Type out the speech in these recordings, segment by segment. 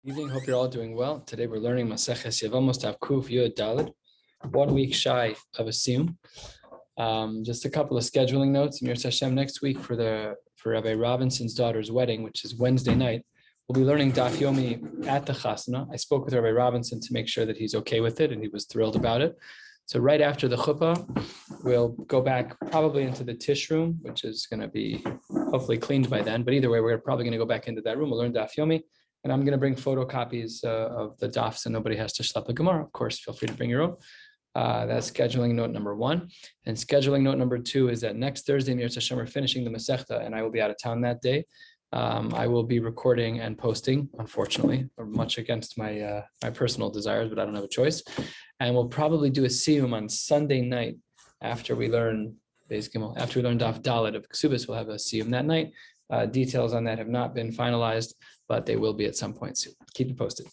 Evening. Hope you're all doing well. Today we're learning Maseches Yevamos Daf Kuf Yud Daled, 1 week shy of a siyum. Just a couple of scheduling notes. Mir Hashem, next week for Rabbi Robinson's daughter's wedding, which is Wednesday night, we'll be learning Daf Yomi at the Chasana. I spoke with Rabbi Robinson to make sure that he's okay with it, and he was thrilled about it. So right after the chuppah, we'll go back probably into the tish room, which is going to be hopefully cleaned by then. But either way, we're probably going to go back into that room. We'll learn Daf Yomi. And I'm going to bring photocopies of the daf so nobody has to schlep a Gemara. Of course, feel free to bring your own. That's scheduling note number 1. And scheduling note number 2 is that next Thursday, Mir Hashem, we're finishing the Masechta, and I will be out of town that day. I will be recording and posting, unfortunately, or much against my personal desires, but I don't have a choice. And we'll probably do a siyum on Sunday night after we learn Daf Dalet of Ksubis. We'll have a siyum that night. Details on that have not been finalized, but they will be at some point soon. Keep it posted.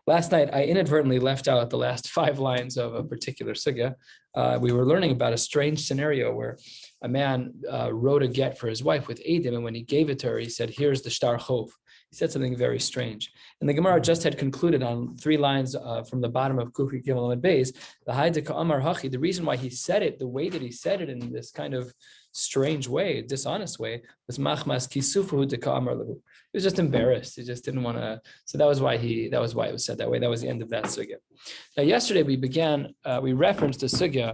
Last night, I inadvertently left out the last 5 lines of a particular sugya. We were learning about a strange scenario where a man wrote a get for his wife with Eidim, and when he gave it to her, he said, "Here's the shtar chov." He said something very strange. And the Gemara just had concluded on 3 lines from the bottom of Kufi Gimel and Beis, the reason why he said it, the way that he said it in this kind of strange way, dishonest way, was machmas kisufuhu deka amar lehu. He was just embarrassed. He just didn't want to. So that was why it was said that way. That was the end of that sugya. Now, yesterday we referenced a sugya,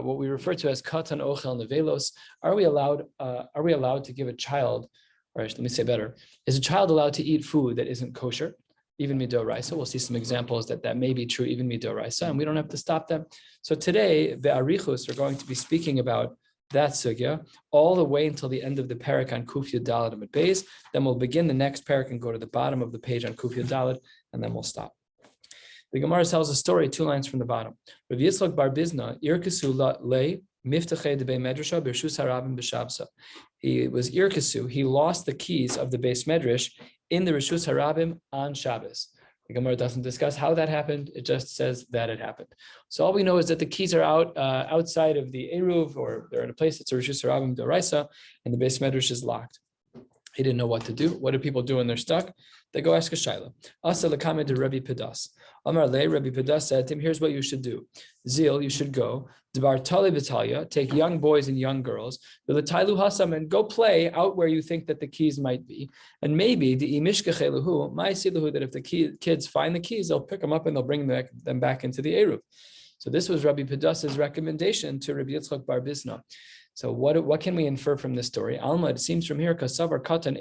what we refer to as katan ochel nevelos. Are we allowed to give a child, or let me say better, is a child allowed to eat food that isn't kosher, even midoraisa? We'll see some examples that may be true, even midoraisa, and we don't have to stop them. So today, be'arichus, we're going to be speaking about that sugya all the way until the end of the parak on Kuf Yud Daled Amud Beis. Then we'll begin the next parak and go to the bottom of the page on Kuf Yud Daled, and then we'll stop. The Gemara tells a story 2 lines from the bottom. Rav Yitzchak bar Bizna irkasu le miftachei debei medrasha b'rshus harabim b'shabsa. He was irkasu. He lost the keys of the Beis Medrash in the Rishus Harabim on Shabbos. The Gemara doesn't discuss how that happened. It just says that it happened. So all we know is that the keys are outside of the Eruv, or they're in a place that's a Rishus Harabim Doraisa, and the Beis Medrash is locked. He didn't know what to do. What do people do when they're stuck? They go ask a shaila. Asa l'kamed de Rabbi Pedas. Amar le, Rabbi Pedas said to him, here's what you should do. Zil, you should go. Dbar tali v'talia, take young boys and young girls, v'letailu hasam, and go play out where you think that the keys might be. And maybe the imishkacheluhu, ma'isiluhu, that if the kids find the keys, they'll pick them up and they'll bring them back into the Eruv. So this was Rabbi Pedas's recommendation to Rabbi Yitzchak bar Bizna. So what can we infer from this story? Alma, it seems from here, kasavar katan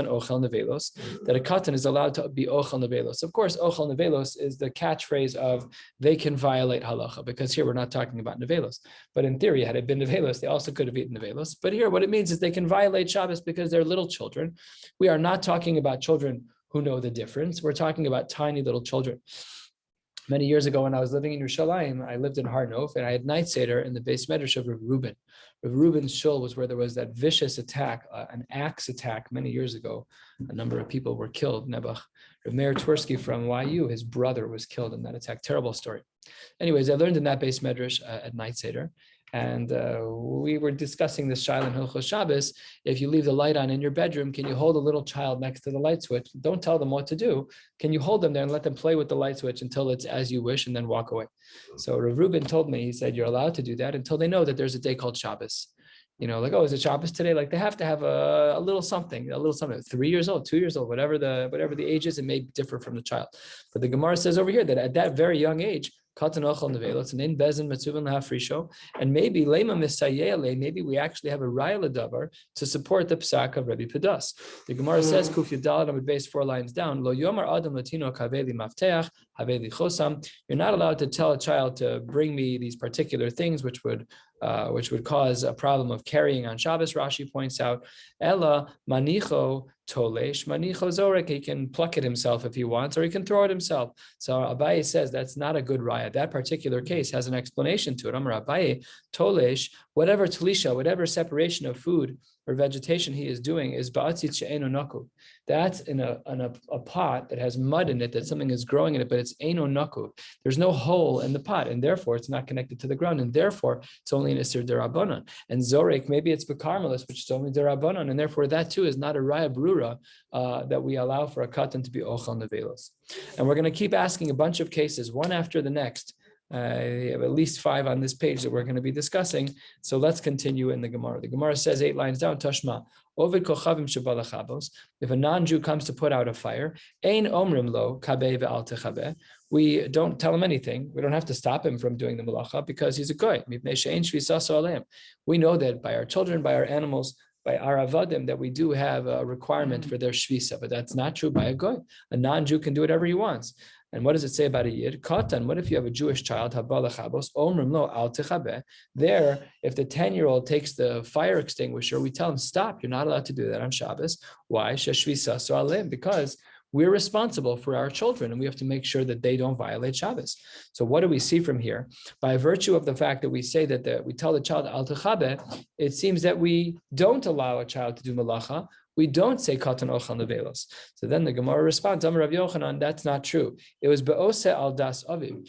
ochel nevelos, that a katan is allowed to be ochel nevelos. Of course, ochel nevelos is the catchphrase of they can violate halacha, because here we're not talking about nevelos. But in theory, had it been nevelos, they also could have eaten nevelos. But here, what it means is they can violate Shabbos because they're little children. We are not talking about children who know the difference. We're talking about tiny little children. Many years ago, when I was living in Yerushalayim, I lived in Har Nof, and I had night seder in the Beis Medrash of Rav Reuben. Rav Reuben's shul was where there was that vicious attack, an axe attack many years ago. A number of people were killed. Nebuch, Rav Meir Twersky from YU, his brother was killed in that attack. Terrible story. Anyways, I learned in that Beis Medrash at night seder. And we were discussing this shaila in Hilchos Shabbos. If you leave the light on in your bedroom, can you hold a little child next to the light switch? Don't tell them what to do. Can you hold them there and let them play with the light switch until it's as you wish and then walk away? So Rav Reuben told me, he said, you're allowed to do that until they know that there's a day called Shabbos. You know, like, oh, is it Shabbos today? Like, they have to have a little something, 3 years old, 2 years old, whatever the age is. It may differ from the child. But the Gemara says over here that at that very young age, and maybe maybe we actually have a raya davar to support the psak of Rabbi Pedas. The Gemara says, Kuf Yudal Amud Beis 4 lines down, Lo Yomar Adam Latino Kaveli Mafteach Haveli Chosam. You're not allowed to tell a child to bring me these particular things which would cause a problem of carrying on Shabbos. Rashi points out, Ella Manicho Tolesh, Manicho Zorek, he can pluck it himself if he wants, or he can throw it himself. So Abaye says that's not a good raya. That particular case has an explanation to it. Amar Abaye, Tolesh, whatever talisha, whatever separation of food or vegetation he is doing is ba'atzit she'enu naku. That's in a pot that has mud in it, that something is growing in it, but it's eino naku. There's no hole in the pot, and therefore it's not connected to the ground, and therefore it's only an isur derabanan. And zorek, maybe it's bekarmelis, which is only derabanan, and therefore that too is not a raya brura that we allow for a katan to be ochal nevelos. And we're going to keep asking a bunch of cases, one after the next. We have at least 5 on this page that we're going to be discussing. So let's continue in the Gemara. The Gemara says 8 lines down, Tashma, Ovid kochavim shebalachabos. If a non-Jew comes to put out a fire, ein omrim lo kabeh ve'al techabeh. We don't tell him anything. We don't have to stop him from doing the malacha because he's a goy. We know that by our children, by our animals, by our avadim, that we do have a requirement for their shvisa, but that's not true by a goy. A non-Jew can do whatever he wants. And what does it say about a yid? Katan, what if you have a Jewish child, habalachabos, omrim lo al techabeh? There, if the 10-year-old takes the fire extinguisher, we tell him, stop, you're not allowed to do that on Shabbos. Why? Sheshvisa so'alim, because we're responsible for our children, and we have to make sure that they don't violate Shabbos. So what do we see from here? By virtue of the fact that we say that we tell the child al techabeh, it seems that we don't allow a child to do malacha. We don't say katan ochal nevelos. So then the Gemara responds, Amar Rav Yochanan, that's not true. It was be'ose al das aviv.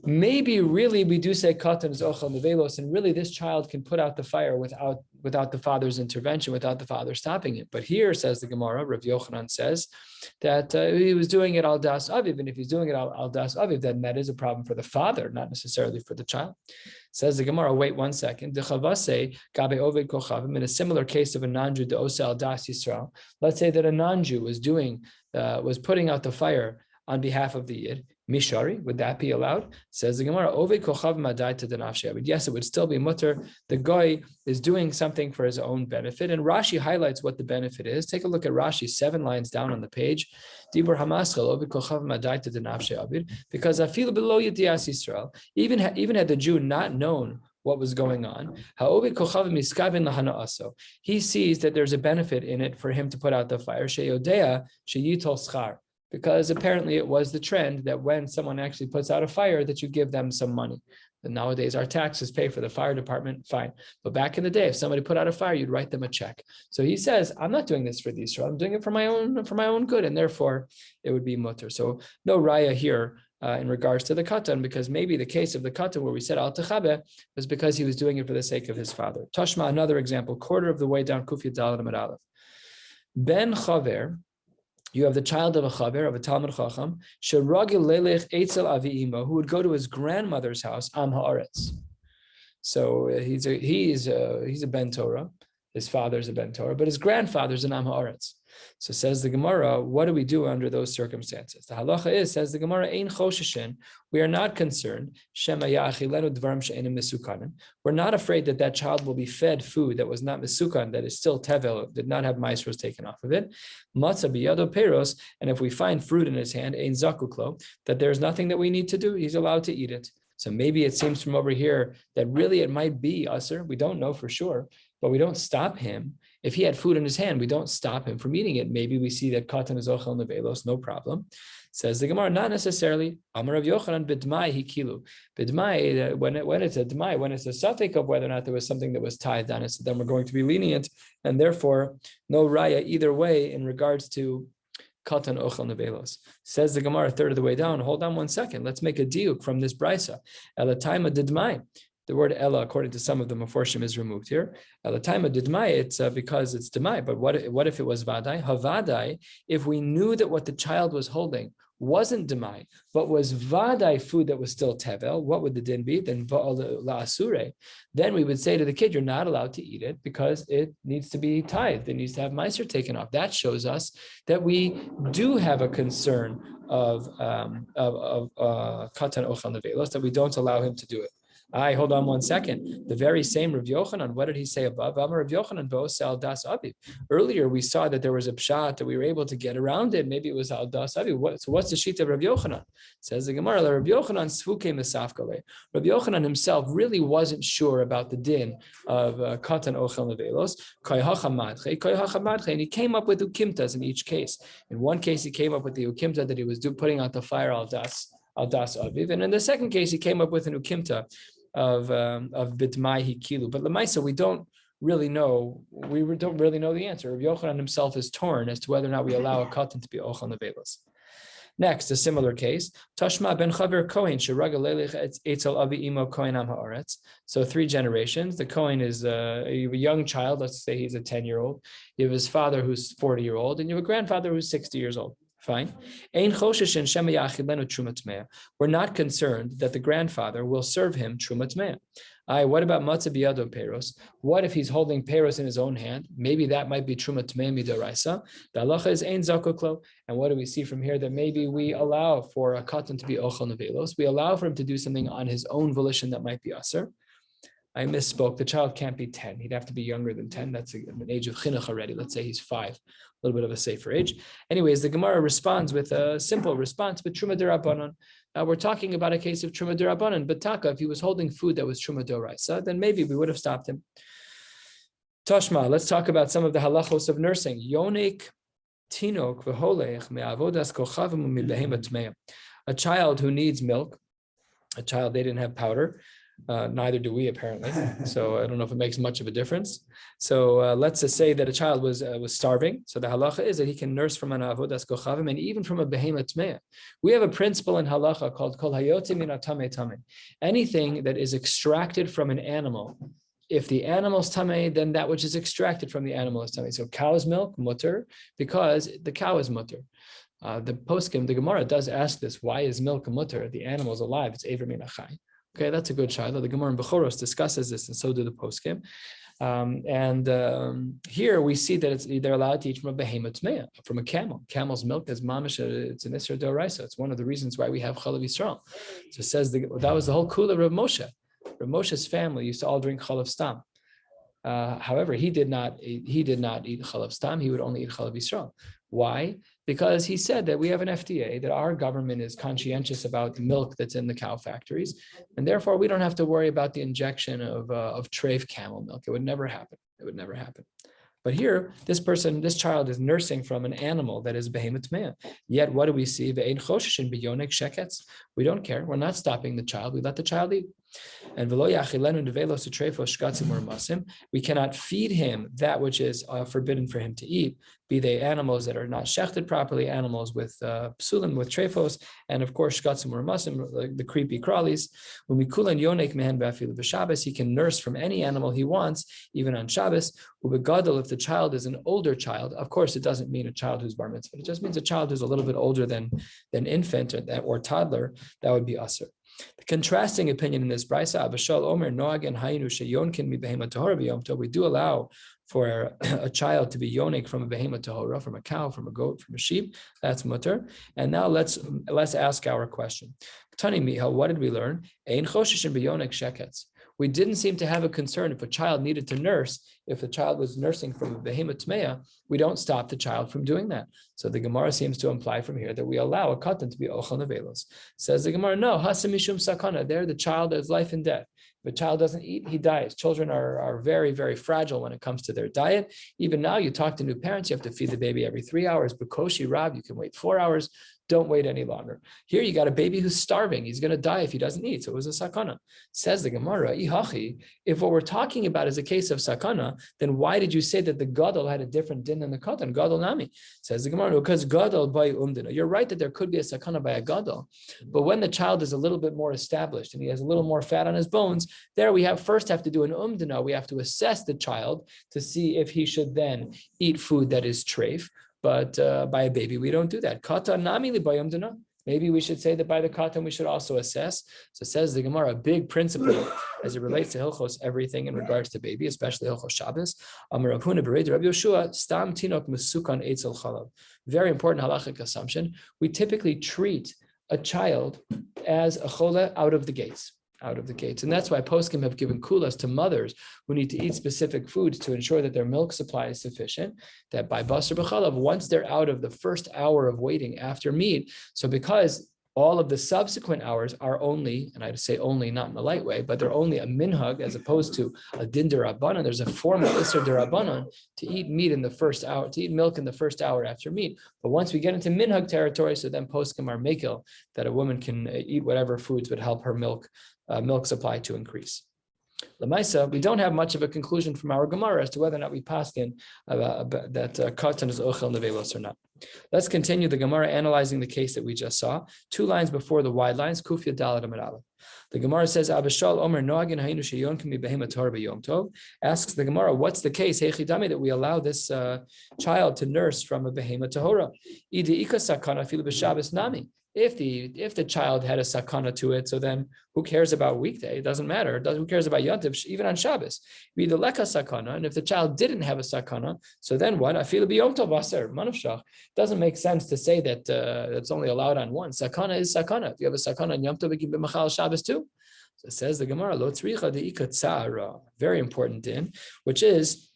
Maybe really we do say katan is ochal nevelos, and really this child can put out the fire without the father's intervention, without the father stopping it. But here, says the Gemara, Rav Yochanan says that he was doing it al das aviv, and if he's doing it al das aviv, then that is a problem for the father, not necessarily for the child. Says the Gemara, wait 1 second. In a similar case of a non-Jew, das Yisrael, let's say that a non-Jew was putting out the fire on behalf of the Yid. Mishari, would that be allowed? Says the Gemara, yes, it would still be mutter. The guy is doing something for his own benefit. And Rashi highlights what the benefit is. Take a look at Rashi, 7 lines down on the page. Because even had the Jew not known what was going on, he sees that there's a benefit in it for him to put out the fire. Because apparently it was the trend that when someone actually puts out a fire, that you give them some money. And nowadays our taxes pay for the fire department, fine. But back in the day, if somebody put out a fire, you'd write them a check. So he says, I'm not doing this for the Yisrael, I'm doing it for my own good, and therefore it would be mutter. So no raya here in regards to the katan, because maybe the case of the katan where we said al techabeh was because he was doing it for the sake of his father. Tashma, another example, quarter of the way down, Kuf Yud Daled Amud Aleph. Ben chaver, you have the child of a chaver, of a Talmud Chacham, sheragil lelech etzel avi imo, who would go to his grandmother's house, am haaretz. So he's a ben Torah. His father's a ben Torah, but his grandfather's an am haaretz. So says the Gemara, what do we do under those circumstances? The halacha is, says the Gemara, ein choshishin, we are not concerned. Shema ya'achilenu dvarim she'enim misukanim. We're not afraid that that child will be fed food that was not misukan, that is still tevel, did not have maasros taken off of it. Matzah biyado peros, and if we find fruit in his hand, ein zakuklo, that there's nothing that we need to do, he's allowed to eat it. So maybe it seems from over here that really it might be usher. We don't know for sure, but we don't stop him. If he had food in his hand, we don't stop him from eating it. Maybe we see that katan is ochel nevelos, no problem. Says the Gemara, not necessarily. Amar Rav Yochanan b'dmai hikilu. B'dmai, when it's a dmai, when it's a safek of whether or not there was something that was tithed on it, so then we're going to be lenient, and therefore no raya either way in regards to katan ochel nevelos. Says the Gemara, a third of the way down. Hold on 1 second. Let's make a diuk from this brisa. Elataima didmai. The word ella, according to some of the Meforshim, is removed here. Elataima didmai, it's because it's demai. But what if it was vadai? Havadai, if we knew that what the child was holding wasn't demai, but was vadai food that was still tevel, what would the din be? Then la'asure. Then we would say to the kid, you're not allowed to eat it because it needs to be tithed. It needs to have meiser taken off. That shows us that we do have a concern of katan ochel nevelos, that we don't allow him to do it. Hold on 1 second. The very same Rav Yochanan, what did he say above? Rav Yochanan bo'os al das aviv. Earlier we saw that there was a pshat that we were able to get around it. Maybe it was al das aviv. So what's the sheet of Rav Yochanan? Says the Gemara, Rav Yochanan sfuke mesafkale. Rav Yochanan himself really wasn't sure about the din of katan ochel nevelos. And he came up with ukimtas in each case. In one case, he came up with the ukimta that he was putting out the fire al das aviv, and in the second case, he came up with an ukimta of bitmai hikilu. But lemaisa, we don't really know. Don't really know the answer. Rabbi Yochanan himself is torn as to whether or not we allow a katan to be ochel nevelos. Next, a similar case. Tashma ben Chaver Kohen sheraga lelech etzel avi imo Kohen am haaretz. So 3 generations. The Kohen is a young child. Let's say he's a 10-year-old. You have his father who's 40-year-old, and you have a grandfather who's 60 years old. Fine. We're not concerned that the grandfather will serve him trumat meah. What about matzah biyado peros? What if he's holding peros in his own hand? Maybe that might be trumat meah midoraisa. The halacha is ein zakoklo. And what do we see from here? That maybe we allow for a katan to be ochel nevelos. We allow for him to do something on his own volition that might be aser. I misspoke. The child can't be 10. He'd have to be younger than 10. That's an age of chinuch already. Let's say he's 5, a little bit of a safer age. Anyways, the Gemara responds with a simple response, but truma d'Rabbanan. We're talking about a case of truma d'Rabbanan, but taka, if he was holding food that was truma d'oraisa, then maybe we would have stopped him. Tashma, let's talk about some of the halachos of nursing. Yonik tinok v'holech me'avodas kochavim u'mibehemat me'ah. A child who needs milk, a child, they didn't have powder. Neither do we, apparently. So I don't know if it makes much of a difference. So let's just say that a child was starving. So the halacha is that he can nurse from an avodas kochavim and even from a behemoth tmeah. We have a principle in halacha called kol hayotzi min atame tameh. Anything that is extracted from an animal, if the animal's tameh, then that which is extracted from the animal is tameh. So cow's milk, mutter, because the cow is mutter. The poskim, the Gemara does ask this: why is milk a mutter? The animal is alive; it's aver min achai. Okay, that's a good shiur. The Gemara in Bechoros discusses this, and so do the poskim. Here we see that they're allowed to eat from a behemoth tmeah, from a camel. Camel's milk is mamish. It's an isser d'oraisa. It's one of the reasons why we have chalav Yisrael. So it says that was the whole kula of Rav Moshe. Rav Moshe's family used to all drink chalav stam. However, he did not eat chalav stam. He would only eat chalav Yisrael. Why? Because he said that we have an FDA, that our government is conscientious about the milk that's in the cow factories, and therefore we don't have to worry about the injection of treif camel milk. It would never happen. It would never happen. But here, this child is nursing from an animal that is behemoth tmeah. Yet, what do we see? We don't care. We're not stopping the child. We let the child eat. And we cannot feed him that which is forbidden for him to eat, be they animals that are not shechted properly, animals with psulim, with trefos, and of course shkatzim or masim, like the creepy crawlies. When we kulan yonek mehen b'afilu b'Shabbos, he can nurse from any animal he wants, even on Shabbos. Ubegadol, if the child is an older child, of course it doesn't mean a child who's bar mitzvah. It just means a child who's a little bit older than infant or toddler. That would be aser. The contrasting opinion in this brisa, Abashal Omer Noag and Hayinu Sheyonkin mi behema tahora b'yom tov. We do allow for a child to be yonik from a behema tahora, from a cow, from a goat, from a sheep. That's mutter. And now let's ask our question. Tani Miha, what did we learn? Ein choshishin b'yonik sheketz. We didn't seem to have a concern if a child needed to nurse. If the child was nursing from a behemoth tmeah, we don't stop the child from doing that. So the Gemara seems to imply from here that we allow a katan to be ochel nevelos. Says the Gemara, no, hasa mishum sakana. There, the child is life and death. If a child doesn't eat, he dies. Children are very, very fragile when it comes to their diet. Even now, you talk to new parents, you have to feed the baby every 3 hours. Bukoshi Rab, you can wait 4 hours. Don't wait any longer. Here you got a baby who's starving. He's going to die if he doesn't eat. So it was a sakana. Says the Gemara, Ihachi, if what we're talking about is a case of sakana, then why did you say that the gadol had a different din than the katan? Gadol nami. Says the Gemara, because gadol by umdina. You're right that there could be a sakana by a gadol, but when the child is a little bit more established and he has a little more fat on his bones, there we have to do an umdina. We have to assess the child to see if he should then eat food that is treif. But by a baby, we don't do that. Katan nami libayamdana. Maybe we should say that by the katan, we should also assess. So says the Gemara, a big principle as it relates to hilchos, everything in regards to baby, especially hilchos Shabbos. Amar Rav Huna b'Rei Rabbi Yoshua, stam tinok mesukan eitzel chalav. Very important halachic assumption. We typically treat a child as a chole out of the gates. And that's why poskim have given kulas to mothers who need to eat specific foods to ensure that their milk supply is sufficient, that by basar b'chalav, once they're out of the first hour of waiting after meat, so because all of the subsequent hours are only, and I'd say only not in a light way, but they're only a minhag as opposed to a din derabanan. There's a formal isser derabanan to eat meat in the first hour, to eat milk in the first hour after meat. But once we get into minhag territory, so then poskim are makil that a woman can eat whatever foods would help her milk supply to increase. Lamaisa, we don't have much of a conclusion from our Gemara as to whether or not we paskin that katan is ochel nevelos or not. Let's continue the Gemara analyzing the case that we just saw. 2 lines before the wide lines, Kufya Dalad Amar Aleph. The Gemara says, Abishal Omer Noagin Hainu Sheyon Kami Behema Torah B'Yom Tov. Asks the Gemara, what's the case, Hechidami, that we allow this child to nurse from a Behema Tahora? Idi Ika Sakana Filu B'Shabbos Nami. If the child had a sakana to it, so then who cares about weekday? It doesn't matter. Who cares about yontif even on Shabbos? Be the leka sakana, and if the child didn't have a sakana, so then what? I feel biyom tov aser manavshach. Doesn't make sense to say that it's only allowed on one. Sakana is sakana. If you have a sakana on yom tov, it can be machal Shabbos too. So it says the Gemara lo tzricha deika tzara. Very important din, which is,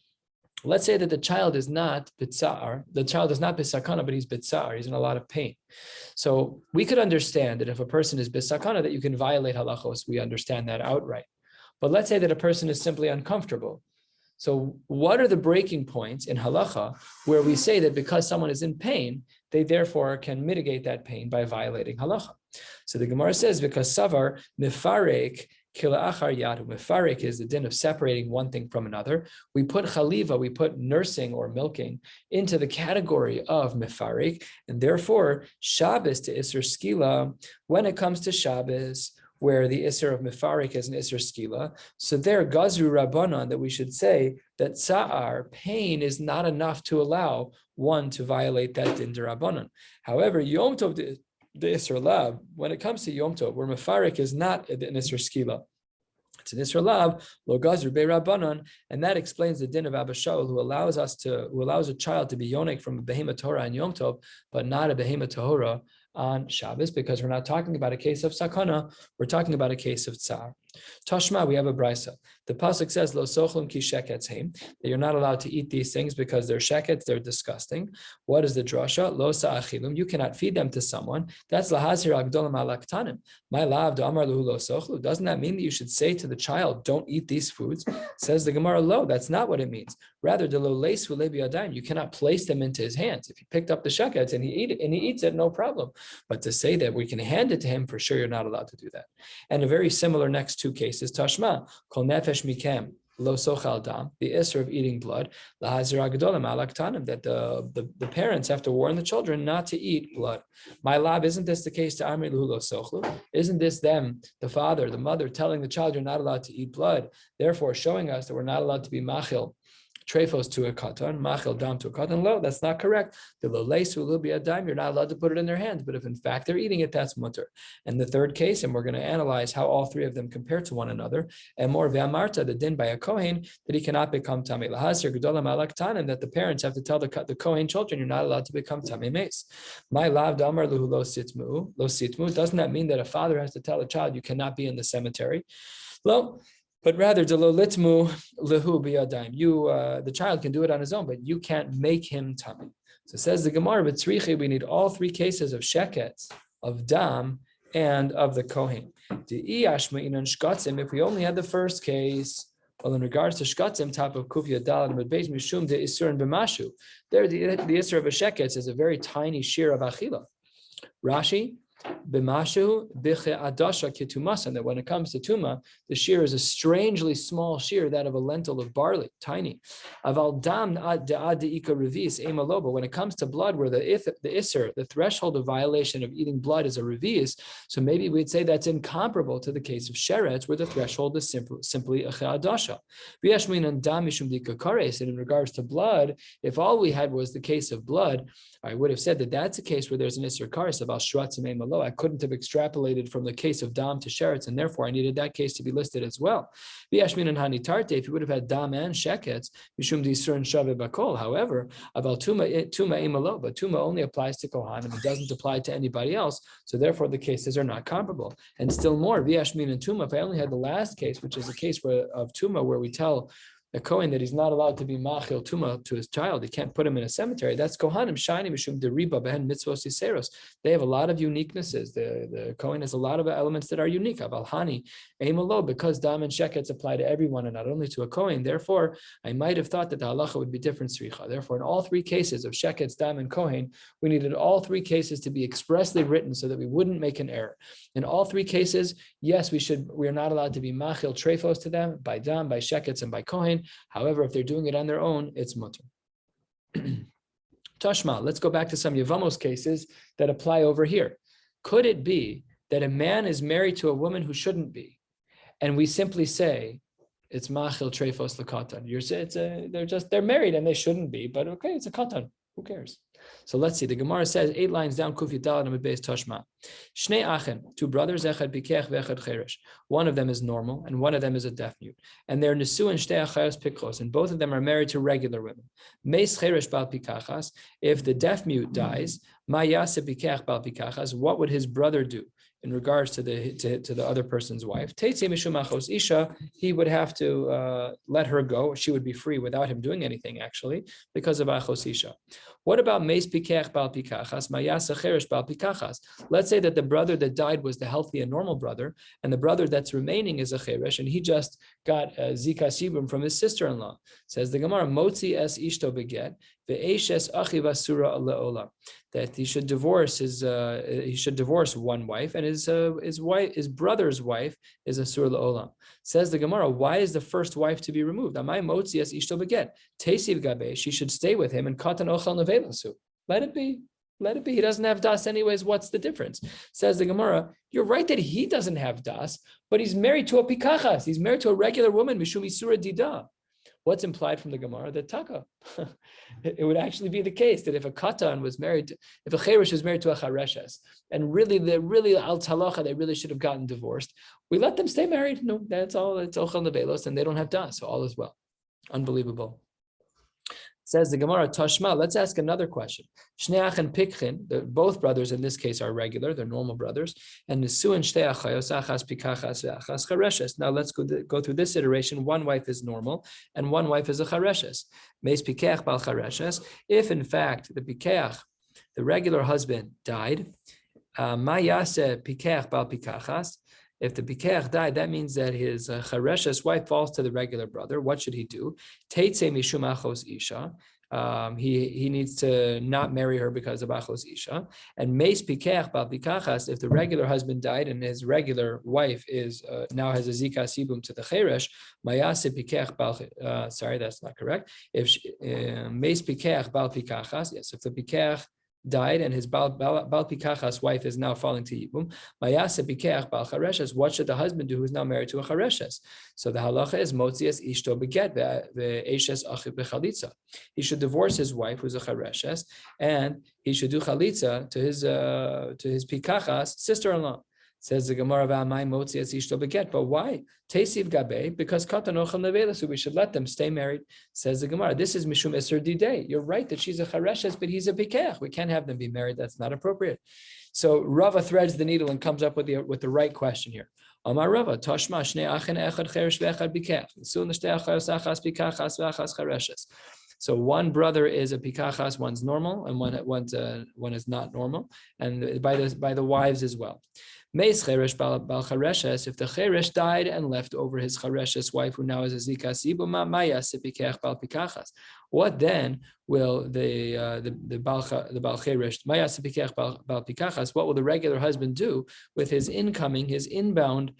let's say that the child is not bitzar, the child is not bisakana, but he's bitzar, he's in a lot of pain. So we could understand that if a person is bisakana, that you can violate halachos. We understand that outright. But let's say that a person is simply uncomfortable. So what are the breaking points in halacha where we say that because someone is in pain, they therefore can mitigate that pain by violating halacha? So the Gemara says, because savar mifarek Kila'achar yadu. Mefarek is the din of separating one thing from another. We put chaliva, we put nursing or milking into the category of mefarek, and therefore Shabbos to Isser Skila, when it comes to Shabbos, where the Isser of mefarek is an Isser Skila, so there Gazru Rabbanan, that we should say that Sa'ar, pain, is not enough to allow one to violate that din de Rabbanan. However, Yom Tov the Isser Lav, when it comes to Yom Tov, where Mefarek is not an Isser Skila, it's an Isser Lav, Lo Gazru Be Rabbanan, and that explains the din of Abba Shaul, who allows a child to be yonik from a Behema Torah on Yom Tov, but not a Behema Torah on Shabbos, because we're not talking about a case of sakana, we're talking about a case of tsar. Tashma, we have a brisa. The pasuk says, "Lo sochlim ki sheketz heim," that you're not allowed to eat these things because they're sheketz, they're disgusting. What is the drasha? Lo sa'achilum, you cannot feed them to someone. That's lahazir agdolam alaktanim. My lav do amar luhu lo sochlu. Doesn't that mean that you should say to the child, "Don't eat these foods"? Says the Gemara, lo, that's not what it means. Rather, de lo leisu lebi adayim, you cannot place them into his hands. If he picked up the sheketz and he eats it, no problem. But to say that we can hand it to him, for sure, you're not allowed to do that. And a very similar next 2 cases, Tashma, Kol Nefesh Mikem, Lo Sochal Dam, the Isser of eating blood, Lahazir Agadolim Alaktanim, that the parents have to warn the children not to eat blood. My lab, isn't this the case to Amri Luhu Lo Sochlu? Isn't this them, the father, the mother, telling the child you're not allowed to eat blood, therefore showing us that we're not allowed to be machil trefos to a katan, machil dam to a katan? Lo, that's not correct. The lo leisu will be a dime. You're not allowed to put it in their hands. But if in fact they're eating it, that's mutter. And the third case, and we're going to analyze how all 3 of them compare to one another. And more ve'amarta, the din by a kohen, that he cannot become tamei lahasir gedolam alaktan, and that the parents have to tell the kohen children, you're not allowed to become tamei meis. My lav damar luhu lo sitmu. Doesn't that mean that a father has to tell a child you cannot be in the cemetery? Lo. But rather, the child can do it on his own, but you can't make him tummy. So it says the Gemara, we need all 3 cases of sheketz, of dam, and of the kohen. If we only had the first case, well, in regards to shkatzim, top of kufya dalad medbeis mishum de isur and b'mashu, there the isur of a sheketz is a very tiny shiur of achila. Rashi, b'mashu biche adasha kitumasan, that when it comes to tuma, the shiur is a strangely small shiur, that of a lentil of barley, tiny. Aval dam de'ad de'ika revis emalo, but when it comes to blood, where the isser, the threshold of violation of eating blood is a revis, so maybe we'd say that's incomparable to the case of sheretz, where the threshold is simply a adasha. V'yashmin and dam mishum de'ika kares, and in regards to blood, if all we had was the case of blood, I would have said that that's a case where there's an isser kares about shratzim emalo. I couldn't have extrapolated from the case of dam to sheretz, and therefore I needed that case to be listed as well. V'yashmin and hani tarte, if you would have had dam and sheketz, mishum disur and shave bakol. However, aval tuma emalo, but tuma only applies to kohanim, it doesn't apply to anybody else. So therefore, the cases are not comparable. And still more, v'yashmin and tuma. If I only had the last case, which is a case of tuma, where we tell a Kohen that he's not allowed to be machil tuma to his child. He can't put him in a cemetery. That's Kohanim shani mishum deriba behen mitzvos yiseros. They have a lot of uniquenesses. The Kohen has a lot of elements that are unique. Aval hani eimalo, because dam and shekets apply to everyone and not only to a Kohen. Therefore, I might have thought that the halacha would be different sricha. Therefore, in all three cases of shekets, dam, and Kohen, we needed all three cases to be expressly written so that we wouldn't make an error. In all three cases, yes, we are not allowed to be machil trefos to them by dam, by shekets, and by Kohen. However, if they're doing it on their own, it's mutter. Tashma, let's go back to some Yevamos cases that apply over here. Could it be that a man is married to a woman who shouldn't be, and we simply say it's machil trefos lekatan? They're married and they shouldn't be, but okay, it's a katan. Who cares? So let's see. The Gemara says 8 lines down. Kuf Yudal and Amid Tashma. Shnei Achen, 2 brothers. Echad Pikech ve'echad Cheresh. One of them is normal and one of them is a deaf mute. And they're Nesu and Shtei Achayos Pikchos, and both of them are married to regular women. Meis Cheresh Bal Pikachas. If the deaf mute dies, Ma Yaseh Pikech Bal Pikachas. What would his brother do in regards to the other person's wife? Teitze Mishum Achos Isha. He would have to let her go. She would be free without him doing anything, actually, because of Achos Isha. What about Meis Pikech Bal Pikachas, Mayasa Cheresh Bal Pikachas? Let's say that the brother that died was the healthy and normal brother, and the brother that's remaining is a Cheresh, and he just got a Zika Shibum from his sister-in-law. Says the Gemara, Motzi es Ishto Beget, Ve'eshes Achiv Asura Le'olam. That he should divorce one wife, and his brother's wife is Asur Le'olam. Says the Gemara, why is the first wife to be removed? Amai Motzi es Ishto Beget. Tesiv Gabe, she should stay with him and katan ochel nevelasu. Let it be. Let it be. He doesn't have das anyways. What's the difference? Says the Gemara, you're right that he doesn't have das, but he's married to a pikachas. He's married to a regular woman, mishum isura dida. What's implied from the Gemara? That taka. It would actually be the case that if a katan was married, if a cheresh was married to a chareshes, and really al talacha, they really should have gotten divorced, we let them stay married. No, that's all. It's ochel nevelos, and they don't have das, so all is well. Unbelievable. Says the Gemara, Tashma, let's ask another question. Shneach and Pikchin, both brothers in this case are regular, they're normal brothers. And Nesu and Shtei Achayos, Achas Pikachas, Achas Chareshes. Now let's go through this iteration. One wife is normal and one wife is a Chareshes. Meis Pikech Bal Chareshes. If in fact the Pikech, the regular husband, died, Ma Yaseh Pikech Bal Pikachas. If the Pikech died, that means that his Chareshes wife falls to the regular brother. What should he do? Teitze mishum achos isha. He needs to not marry her because of achos isha. And meis Pikech bal Pikachas, if the regular husband died and his regular wife is now has a zika sibum to the Cheresh, mayase Pikech bal. Sorry, that's not correct. If meis Pikech bal Pikachas, yes, if the Pikech died and his Bal Pikachas wife is now falling to Yibum, Mayase Pikech Bal Chareshes, what should the husband do who is now married to a Chareshes? So the halacha is Motzias Ishto Beget the Eshes Achiv Bechalitza. He should divorce his wife who's a Chareshes, and he should do Chalitza to his Pikachas sister-in-law. Says the Gemara, but why? Teisiv Gabe, because so we should let them stay married. Says the Gemara, this is Mishum Eser Didei. You're right that she's a Chareshes, but he's a Pikech. We can't have them be married. That's not appropriate. So Rava threads the needle and comes up with the right question here. Amar Rava, Tashma Shnei Achen Echad Cheresh Ve'echad Pikech. Soon Shtei Achayos Achas Pikachas Ve'achas Chareshes. So one brother is a pikachas, one's normal, and one is not normal, and by the wives as well. Meis cheresh bal chareshes, if the cheresh died and left over his chareshes wife, who now is a zika sibuma, mayas pikech bal pikachas. What then will the bal cheresh mayas pikech bal pikachas? What will the regular husband do with his inbound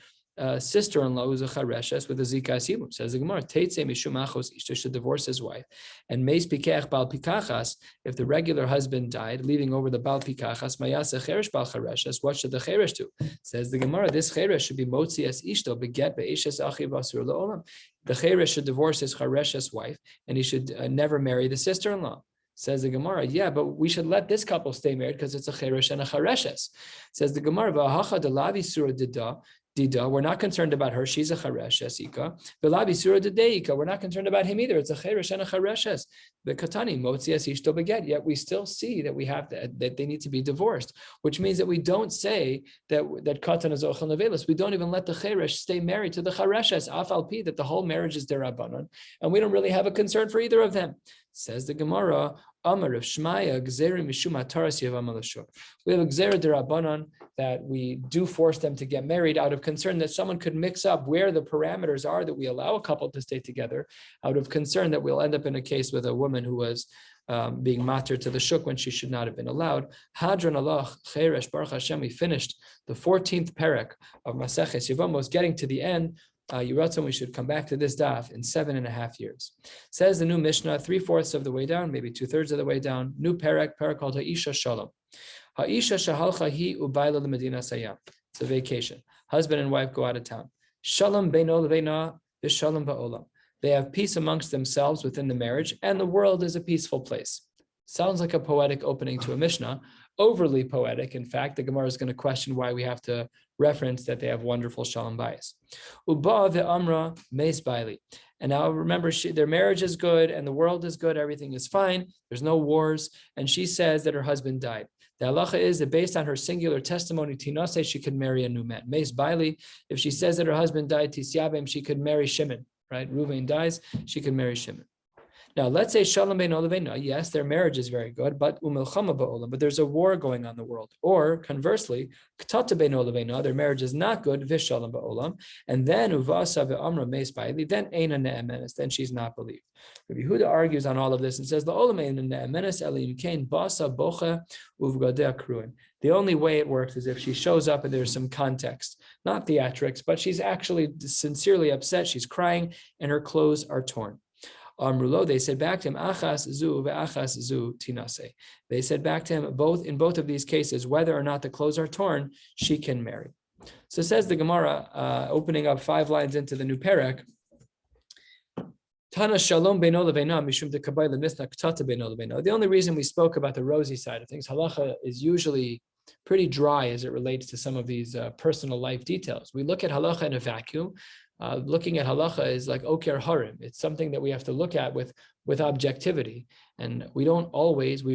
sister-in-law who's a chareshes with a zika sibum? Says the Gemara, teitze mishum achos ishto, should divorce his wife. And meis pikech bal pikachas, if the regular husband died, leaving over the bal pikachas, mayasa cheresh bal chareshes, what should the cheresh do? Says the Gemara, this cheresh should be motzi es ishto beget be'eshes achiv asur le'olam. The cheresh should divorce his chareshes wife, and he should never marry the sister-in-law. Says the Gemara, yeah, but we should let this couple stay married because it's a cheresh and a chareshes. Says the Gemara, v'ahacha delavi surah dida. Dida, we're not concerned about her. She's a charesh esika. V'la bisura dedeika, we're not concerned about him either. It's a cheresh and a chareshes. The katani motzias ishto beget. Yet we still see that we have that they need to be divorced, which means that we don't say that katan is ochel nevelis. We don't even let the cheresh stay married to the chareshes. Afal pi, that the whole marriage is derabanan, and we don't really have a concern for either of them. Says the Gemara, Amar of Shmaya, Gzeri Mishum Ataras Yevam Alashur. We have a Gzera derabanan that we do force them to get married out of concern that someone could mix up where the parameters are that we allow a couple to stay together, out of concern that we'll end up in a case with a woman who was being mater to the shuk when she should not have been allowed. Hadron Allah Cheresh Baruch Hashem. We finished the 14th perek of Maseches Yevamos, getting to the end. Yiratzon, we should come back to this daf in 7.5 years. Says the new Mishnah, 3/4 of the way down, maybe 2/3 of the way down. New perek called Ha'isha Shalom. Ha'isha Shahalcha Hi Ubayla L'Medina Sayam. It's a vacation. Husband and wife go out of town. Shalom Beino L'Veina V'Shalom Ba'olam. They have peace amongst themselves within the marriage, and the world is a peaceful place. Sounds like a poetic opening to a Mishnah. Overly poetic. In fact, the Gemara is going to question why we have to reference that they have wonderful shalom bayis. Uba ve'amra meis baili. And now remember, their marriage is good and the world is good. Everything is fine. There's no wars. And she says that her husband died. The halacha is that based on her singular testimony, tinase, she could marry a new man. Meis baili, if she says that her husband died, tisyabem, she could marry Shimon. Right? Reuven dies, she could marry Shimon. Now, let's say Shalom Bein Oleveina. Yes, their marriage is very good, but Umilchama Ba'olam, but there's a war going on in the world. Or conversely, Ktata Bein Oleveina, their marriage is not good, Vishalom Ba'olam, and then Uvasa ve'amra Meis Ba'ili, then Eina Ne'emenes, then she's not believed. Rabbi Yehuda argues on all of this and says, La'olam Eina Ne'emenes Elim Kain Basa Bocha Uvgadeh Kruin. The only way it works is if she shows up and there's some context, not theatrics, but she's actually sincerely upset, she's crying, and her clothes are torn. Amrulo, they said back to him, Achas zu ve'achas zu tinase. They said back to him, in both of these cases, whether or not the clothes are torn, she can marry. So says the Gemara, opening up 5 lines into the new perek. Tana shalom beino leveina mishum dekabay lemisna ktata beino leveina. The only reason we spoke about the rosy side of things, halacha is usually pretty dry as it relates to some of these personal life details. We look at halacha in a vacuum. Looking at halacha is like oker harim. It's something that we have to look at with objectivity. And we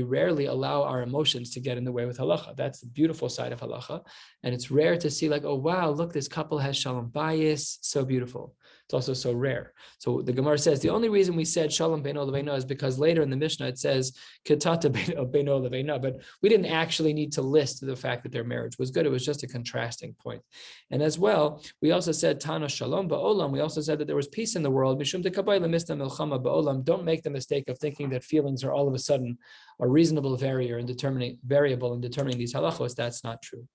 rarely allow our emotions to get in the way with halacha. That's the beautiful side of halacha. And it's rare to see like, oh, wow, look, this couple has shalom bayis, so beautiful. It's also so rare. So the Gemara says, the only reason we said shalom beino leveina is because later in the Mishnah it says, ketata beino leveina, but we didn't actually need to list the fact that their marriage was good. It was just a contrasting point. And as well, we also said, Tana shalom ba'olam, we also said that there was peace in the world. Mishum dekabay lemisna milchama ba'olam. Don't make the mistake of thinking that feelings are all of a sudden a reasonable variable in determining these halachos. That's not true.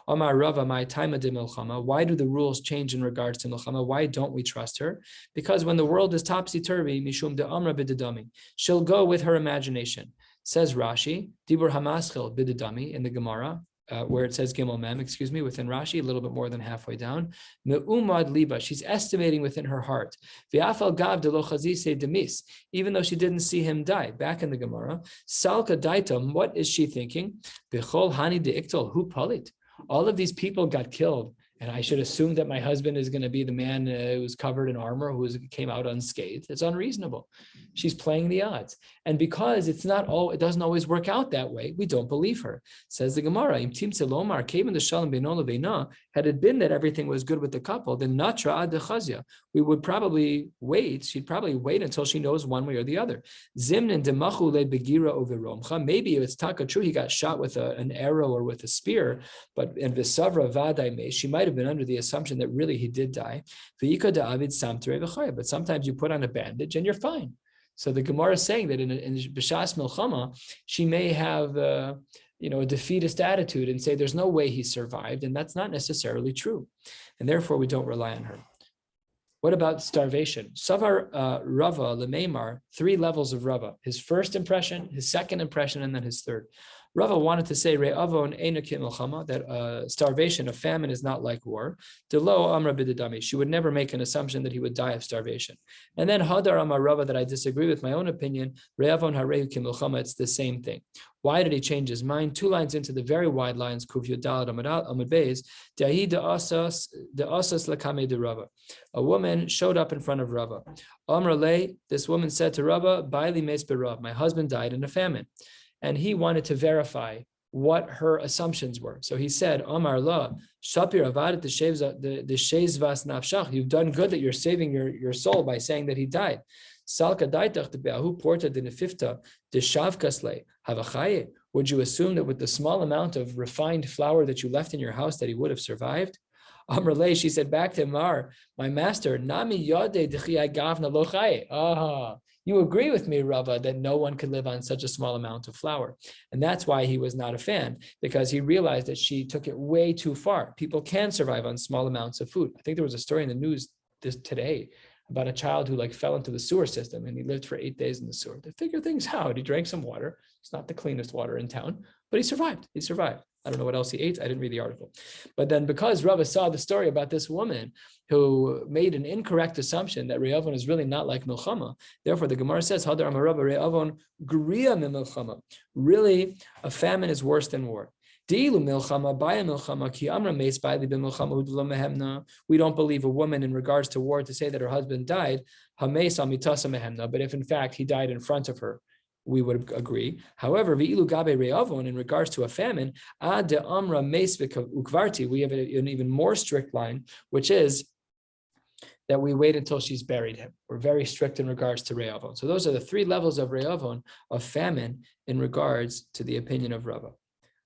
Amar Rava, my time de milchama. Why do the rules change in regards to milchama? Why don't we trust her? Because when the world is topsy-turvy, mishum de amra bididami, she'll go with her imagination. Says Rashi, dibur hamaschil bididami in the Gemara, where it says Gimel Mem, within Rashi, a little bit more than halfway down. Me'umad liba, she's estimating within her heart. V'afal gav de lo chazise demis, even though she didn't see him die. Back in the Gemara, salka daitam, what is she thinking? B'chol hani de iktol hu palit. All of these people got killed, and I should assume that my husband is going to be the man who was covered in armor, who came out unscathed. It's unreasonable. She's playing the odds. And because it doesn't always work out that way, we don't believe her. Says the Gemara, had it been that everything was good with the couple, then natra ad dechazia, we would probably wait. She'd probably wait until she knows one way or the other. Zimnin demachu le begira overomcha. Maybe it's taka true he got shot with an arrow or with a spear, but in visavra vadai me, she might have been under the assumption that really he did die. But sometimes you put on a bandage and you're fine. So the Gemara is saying that in B'shas Milchama, she may have a defeatist attitude and say there's no way he survived, and that's not necessarily true. And therefore, we don't rely on her. What about starvation? Savar Rava Lemeimar, 3 levels of Rava. His first impression, his second impression, and then his third. Rava wanted to say re'avon eina k'milchama, that starvation, a famine, is not like war. Delo amra b'didami. She would never make an assumption that he would die of starvation. And then hadar amar Rava, that I disagree with my own opinion. Re'avon harehu k'milchama. It's the same thing. Why did he change his mind? 2 lines into the very wide lines, Kuf Yud Daled Amud Beis, Dahi de asas lakame de Rava. A woman showed up in front of Rava. Amr lei, this woman said to Rava, Baili mes berav, my husband died in a famine. And he wanted to verify what her assumptions were. So he said, Amar la, Shapir avad the shezvas nafshach. You've done good that you're saving your soul by saying that he died. Salka daitach de be'ahu porta de nefifta de shavkasle havachaye. Would you assume that with the small amount of refined flour that you left in your house that he would have survived? Amrle, she said back to Mar, my master, Nami yade dechi gavna lo chaye. Ah, you agree with me, Rava, that no one could live on such a small amount of flour. And that's why he was not a fan, because he realized that she took it way too far. People can survive on small amounts of food. I think there was a story in the news today about a child who fell into the sewer system, and he lived for 8 days in the sewer. They figure things out. He drank some water. It's not the cleanest water in town, but he survived. He survived. I don't know what else he ate. I didn't read the article. But then because Rava saw the story about this woman who made an incorrect assumption that Re'avon is really not like Milchama, therefore the Gemara says, Hadar Amar Rava Re'avon Gria mi Milchama. Really, a famine is worse than war. We don't believe a woman in regards to war to say that her husband died, but if in fact he died in front of her, we would agree. However, in regards to a famine, we have an even more strict line, which is that we wait until she's buried him. We're very strict in regards to Re'avon. So those are the 3 levels of Re'avon, of famine, in regards to the opinion of Rava.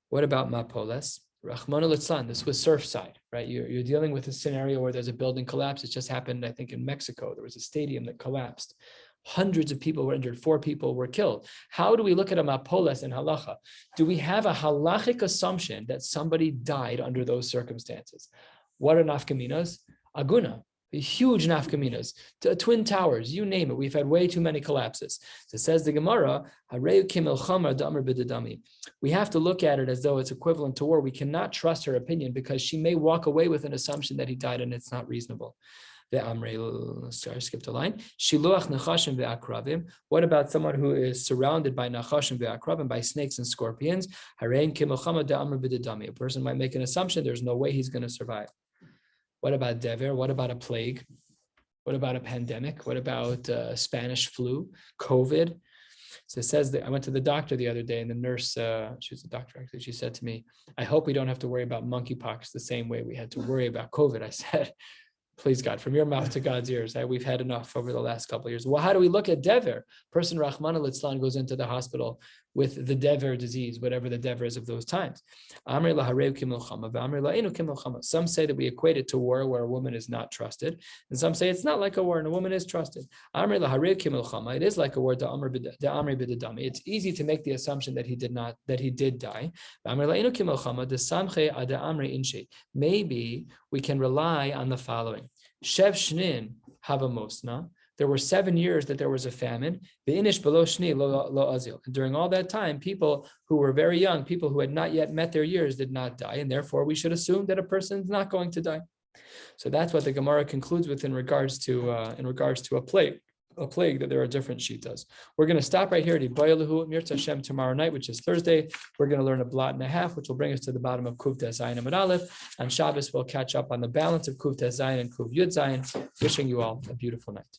What about Mapoles? Rahman al-Islan, this was Surfside, right? You're dealing with a scenario where there's a building collapse. It just happened, I think, in Mexico. There was a stadium that collapsed. Hundreds of people were injured. 4 people were killed. How do we look at a Mapoles in halacha? Do we have a halachic assumption that somebody died under those circumstances? What are nafkaminas? Aguna. Huge nafkaminas, twin towers, you name it. We've had way too many collapses. So it says the Gemara, we have to look at it as though it's equivalent to war. We cannot trust her opinion because she may walk away with an assumption that he died and it's not reasonable. Sorry, I skipped a line. What about someone who is surrounded by nachashim ve'akrabim, by snakes and scorpions? A person might make an assumption there's no way he's going to survive. What about dever? What about a plague? What about a pandemic? What about Spanish flu, COVID? So it says that I went to the doctor the other day, and the nurse, she was a doctor actually, she said to me, I hope we don't have to worry about monkeypox the same way we had to worry about COVID. I said, please God, from your mouth to God's ears, we've had enough over the last couple of years. Well, how do we look at dever? Person Rahman al-Islan goes into the hospital with the dever disease, whatever the dever is of those times. Some say that we equate it to war where a woman is not trusted, and some say it's not like a war and a woman is trusted. It is like a war. It's easy to make the assumption that he did die. Maybe we can rely on the following. Shev shnin havamosna. There were 7 years that there was a famine. And during all that time, people who were very young, people who had not yet met their years, did not die, and therefore we should assume that a person is not going to die. So that's what the Gemara concludes with in regards to a plague, that there are different shitas. We're going to stop right here at Ibayalahu Mirza Hashem tomorrow night, which is Thursday. We're going to learn a blot and a half, which will bring us to the bottom of Kuv Tes Zayin Amud Aleph. On Shabbos, we'll catch up on the balance of Kuv Tes Zayin and Kuv Yud Zayin. Wishing you all a beautiful night.